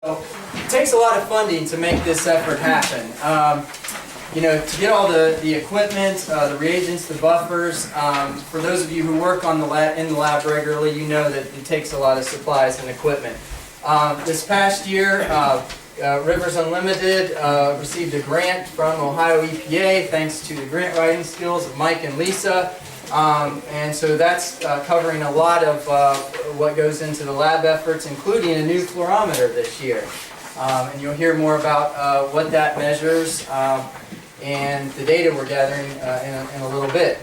It takes a lot of funding to make this effort happen. You know, to get all the equipment, the reagents, the buffers. For those of you who work on in the lab regularly, you know that it takes a lot of supplies and equipment. This past year, Rivers Unlimited received a grant from Ohio EPA thanks to the grant writing skills of Mike and Lisa. And so that's covering a lot of what goes into the lab efforts, including a new fluorometer this year. And you'll hear more about what that measures and the data we're gathering in a little bit.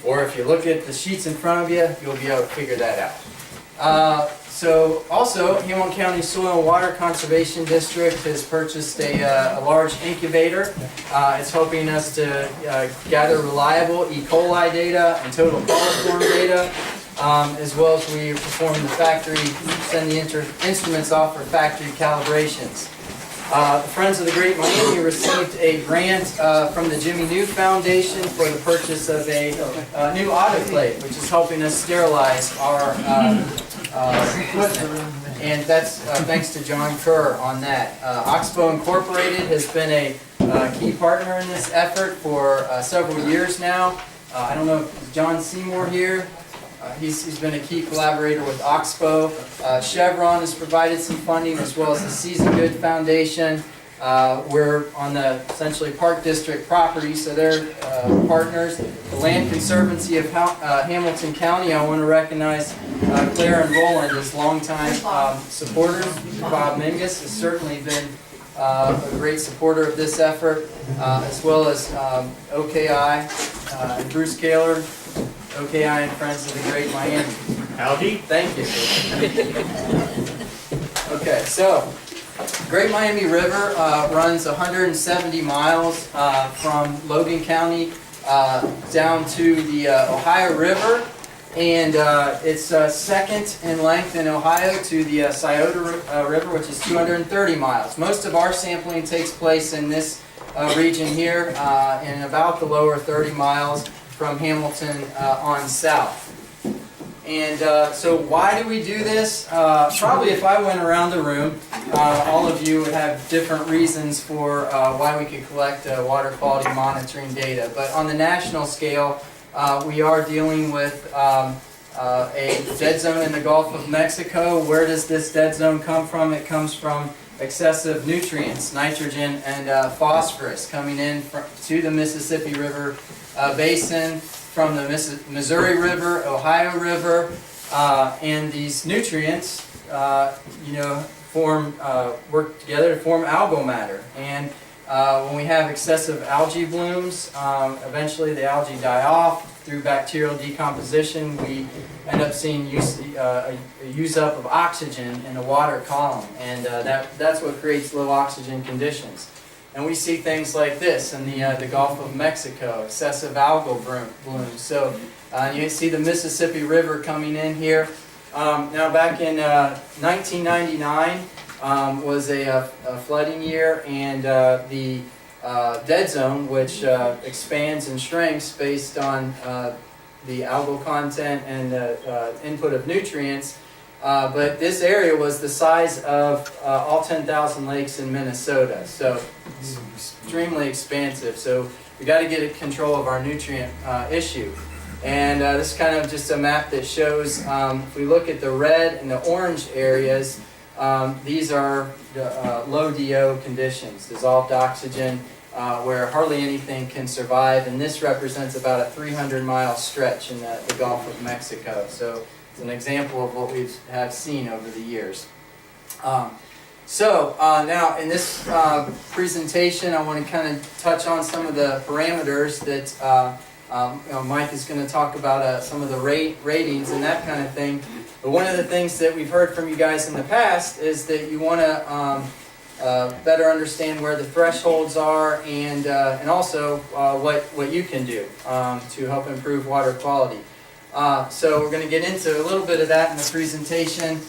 Or if you look at the sheets in front of you, you'll be able to figure that out. So also, Hamilton County Soil and Water Conservation District has purchased a large incubator. It's helping us to gather reliable E. coli data and total coliform data, as well as we perform the factory, send the instruments off for factory calibrations. The Friends of the Great Miami received a grant from the Jimmy New Foundation for the purchase of a new autoclave, which is helping us sterilize our equipment, and that's thanks to John Kerr on that. Oxbow Incorporated has been a key partner in this effort for several years now. I don't know if John Seymour here. He's been a key collaborator with Oxbow. Chevron has provided some funding, as well as the Season Good Foundation. We're on the essentially Park District property, so they're partners. The Land Conservancy of Hamilton County, I want to recognize Claire and Roland as longtime supporters. Bob Mingus has certainly been a great supporter of this effort, as well as OKI and Bruce Kaler, OKI and Friends of the Great Miami. Howdy. Thank you. Okay, so Great Miami River runs 170 miles from Logan County down to the Ohio River, and it's second in length in Ohio to the Scioto River, which is 230 miles. Most of our sampling takes place in this region here, in about the lower 30 miles from Hamilton on south. And so why do we do this? Probably if I went around the room, all of you would have different reasons for why we could collect water quality monitoring data. But on the national scale, we are dealing with a dead zone in the Gulf of Mexico. Where does this dead zone come from? It comes from excessive nutrients, nitrogen and phosphorus, coming in to the Mississippi River basin from the Missouri River, Ohio River, and these nutrients, work together to form algal matter. And when we have excessive algae blooms, eventually the algae die off. Through bacterial decomposition, we end up seeing a use up of oxygen in the water column, and that's what creates low oxygen conditions. And we see things like this in the Gulf of Mexico, excessive algal blooms. So you see the Mississippi River coming in here. Now back in 1999 was a flooding year, and the dead zone, which expands and shrinks based on the algal content and the input of nutrients. But this area was the size of all 10,000 lakes in Minnesota, so it's extremely expansive. So we got to get control of our nutrient issue. And this is kind of just a map that shows, if we look at the red and the orange areas, these are low DO conditions, dissolved oxygen, where hardly anything can survive. And this represents about a 300-mile stretch in the Gulf of Mexico. So it's an example of what we have seen over the years. Now in this presentation, I want to kind of touch on some of the parameters that Mike is going to talk about, some of the ratings and that kind of thing. But one of the things that we've heard from you guys in the past is that you want to better understand where the thresholds are, and also what you can do to help improve water quality. So we're going to get into a little bit of that in the presentation.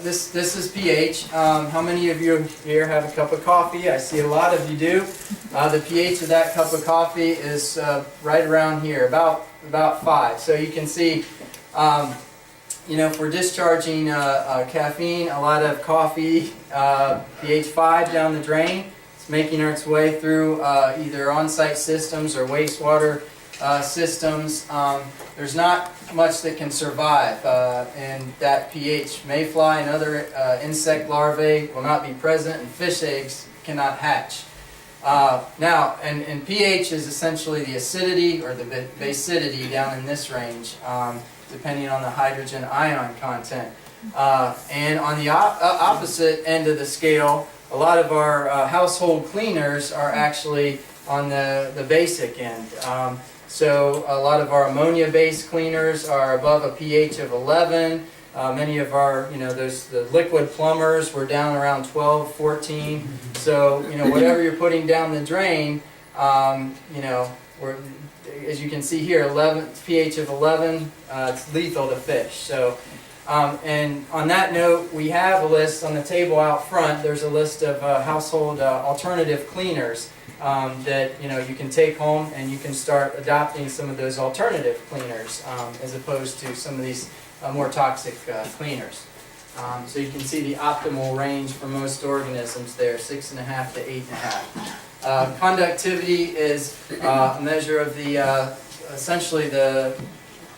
This is pH. How many of you here have a cup of coffee? I see a lot of you do. The pH of that cup of coffee is right around here, about 5. So you can see if we're discharging caffeine, a lot of coffee, pH 5 down the drain, it's making its way through either on-site systems or wastewater systems. There's not much that can survive in that pH. Mayfly and other insect larvae will not be present, and fish eggs cannot hatch. Now, and pH is essentially the acidity or the basicity down in this range, depending on the hydrogen ion content. And on the opposite end of the scale, a lot of our household cleaners are actually on the basic end. So a lot of our ammonia-based cleaners are above a pH of 11. Many of our, the liquid plumbers were down around 12, 14. So, whatever you're putting down the drain, as you can see here, pH of 11, it's lethal to fish. So, and on that note, we have a list on the table out front. There's a list of household alternative cleaners that you can take home, and you can start adopting some of those alternative cleaners as opposed to some of these more toxic cleaners. So you can see the optimal range for most organisms there, 6.5 to 8.5. Conductivity is a measure of the essentially the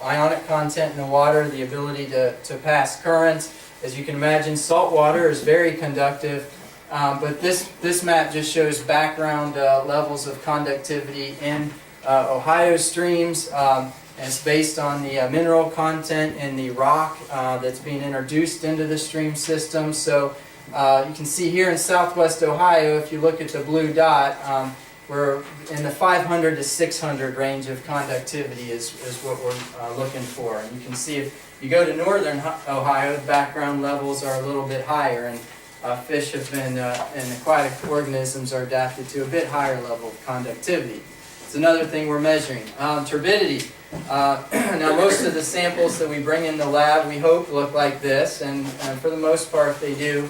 ionic content in the water, the ability to pass currents. As you can imagine, salt water is very conductive, but this map just shows background levels of conductivity in Ohio streams. And it's based on the mineral content in the rock that's being introduced into the stream system. So you can see here in southwest Ohio, if you look at the blue dot, we're in the 500 to 600 range of conductivity is what we're looking for. And you can see if you go to northern Ohio, the background levels are a little bit higher, and fish have been, and aquatic organisms are adapted to a bit higher level of conductivity. It's another thing we're measuring. Turbidity. Now most of the samples that we bring in the lab, we hope, look like this, and for the most part they do,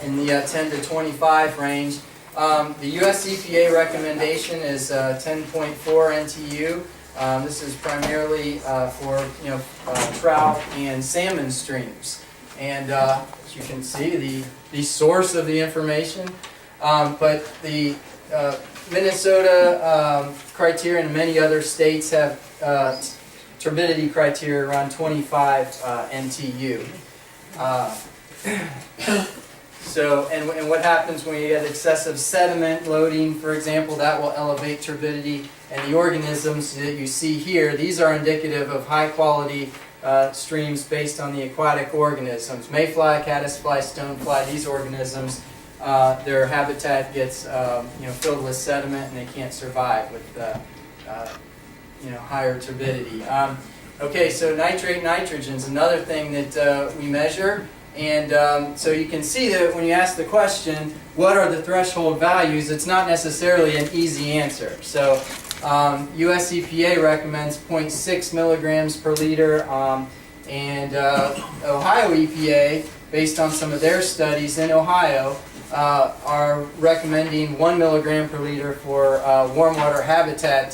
in the 10 to 25 range. The US EPA recommendation is 10.4 NTU. This is primarily for trout and salmon streams, and as you can see, the source of the information, but the Minnesota criteria and many other states have turbidity criteria around 25 NTU. So, and what happens when you get excessive sediment loading, for example, that will elevate turbidity. And the organisms that you see here, these are indicative of high quality streams based on the aquatic organisms. Mayfly, caddisfly, stonefly, these organisms, their habitat gets filled with sediment, and they can't survive with higher turbidity. Okay, so nitrate nitrogen is another thing that we measure, and so you can see that when you ask the question, what are the threshold values, it's not necessarily an easy answer. So US EPA recommends 0.6 milligrams per liter, and Ohio EPA, based on some of their studies in Ohio, are recommending 1 milligram per liter for warm water habitat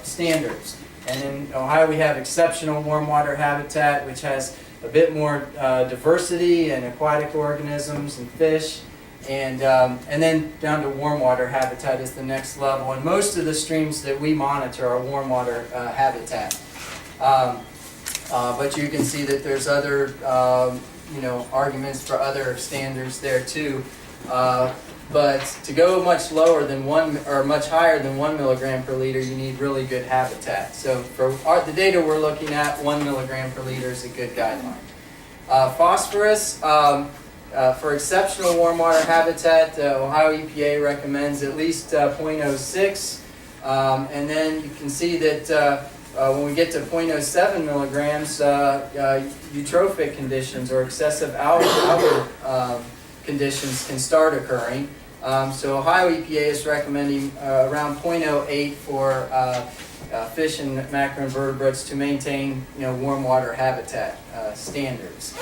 standards. And in Ohio we have exceptional warm water habitat, which has a bit more diversity in aquatic organisms and fish, and then down to warm water habitat is the next level. And most of the streams that we monitor are warm water habitat. But you can see that there's other arguments for other standards there too. But to go much lower than much higher than 1 milligram per liter, you need really good habitat. So for the data we're looking at, 1 milligram per liter is a good guideline. Phosphorus, for exceptional warm water habitat, Ohio EPA recommends at least 0.06. And then you can see that when we get to 0.07 milligrams, eutrophic conditions or excessive algal conditions can start occurring. So Ohio EPA is recommending around 0.08 for fish and macroinvertebrates to maintain warm water habitat standards.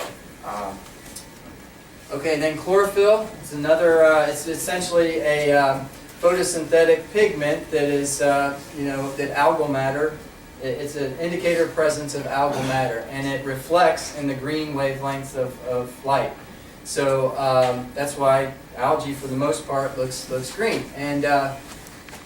Okay, then chlorophyll is another. It's essentially a photosynthetic pigment that is that algal matter it's an indicator of presence of algal matter, and it reflects in the green wavelengths of light. So that's why algae, for the most part, looks green. And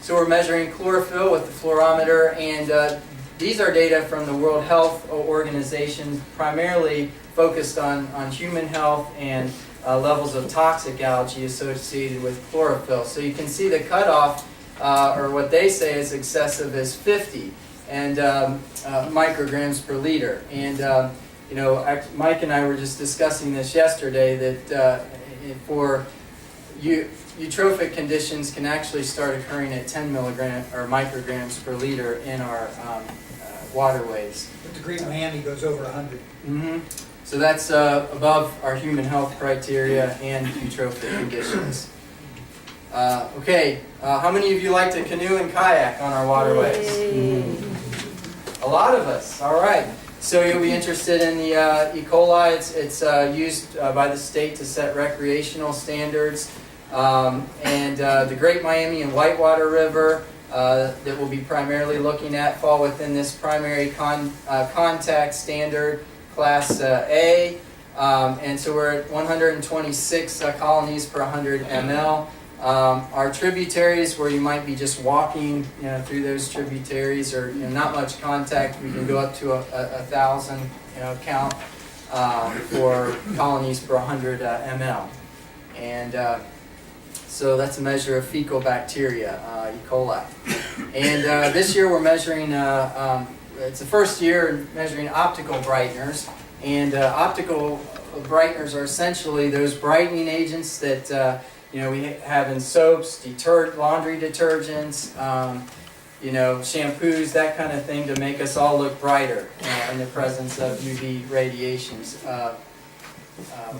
so we're measuring chlorophyll with the fluorometer, and these are data from the World Health Organization, primarily focused on human health and levels of toxic algae associated with chlorophyll. So you can see the cutoff, or what they say is excessive, is 50 and micrograms per liter. And you know, Mike and I were just discussing this yesterday, that for eutrophic conditions can actually start occurring at 10 milligrams or micrograms per liter in our waterways. But the Great Miami goes over 100. Mm-hmm. So that's above our human health criteria and eutrophic conditions. Okay, how many of you like to canoe and kayak on our waterways? A lot of us. All right. So you'll be interested in the E. coli. It's used by the state to set recreational standards. And the Great Miami and Whitewater River that we'll be primarily looking at fall within this primary contact standard, Class A. And so we're at 126 colonies per 100 ml. Our tributaries, where you might be just walking, you know, through those tributaries, or not much contact, we can go up to 1,000, count for colonies per 100 ml. And so that's a measure of fecal bacteria, E. coli. And this year we're measuring, it's the first year measuring optical brighteners. And optical brighteners are essentially those brightening agents that we have in soaps, laundry detergents, shampoos, that kind of thing, to make us all look brighter in the presence of UV radiations,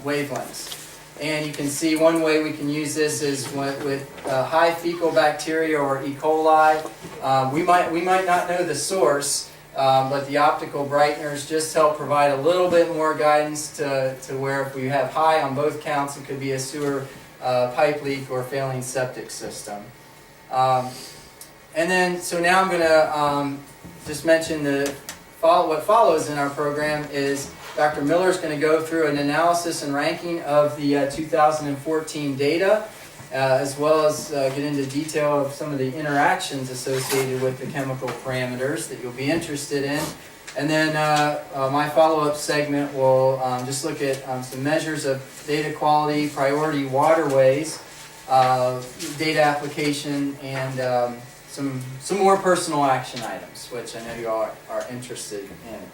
wavelengths. And you can see one way we can use this is with high fecal bacteria or E. coli. We might not know the source, but the optical brighteners just help provide a little bit more guidance to where if we have high on both counts, it could be a sewer pipe leak or failing septic system. And then, so now I'm going to just mention what follows in our program is Dr. Miller is going to go through an analysis and ranking of the 2014 data, as well as get into detail of some of the interactions associated with the chemical parameters that you'll be interested in. And then my follow-up segment will just look at some measures of data quality, priority waterways, data application, and some more personal action items, which I know you all are interested in.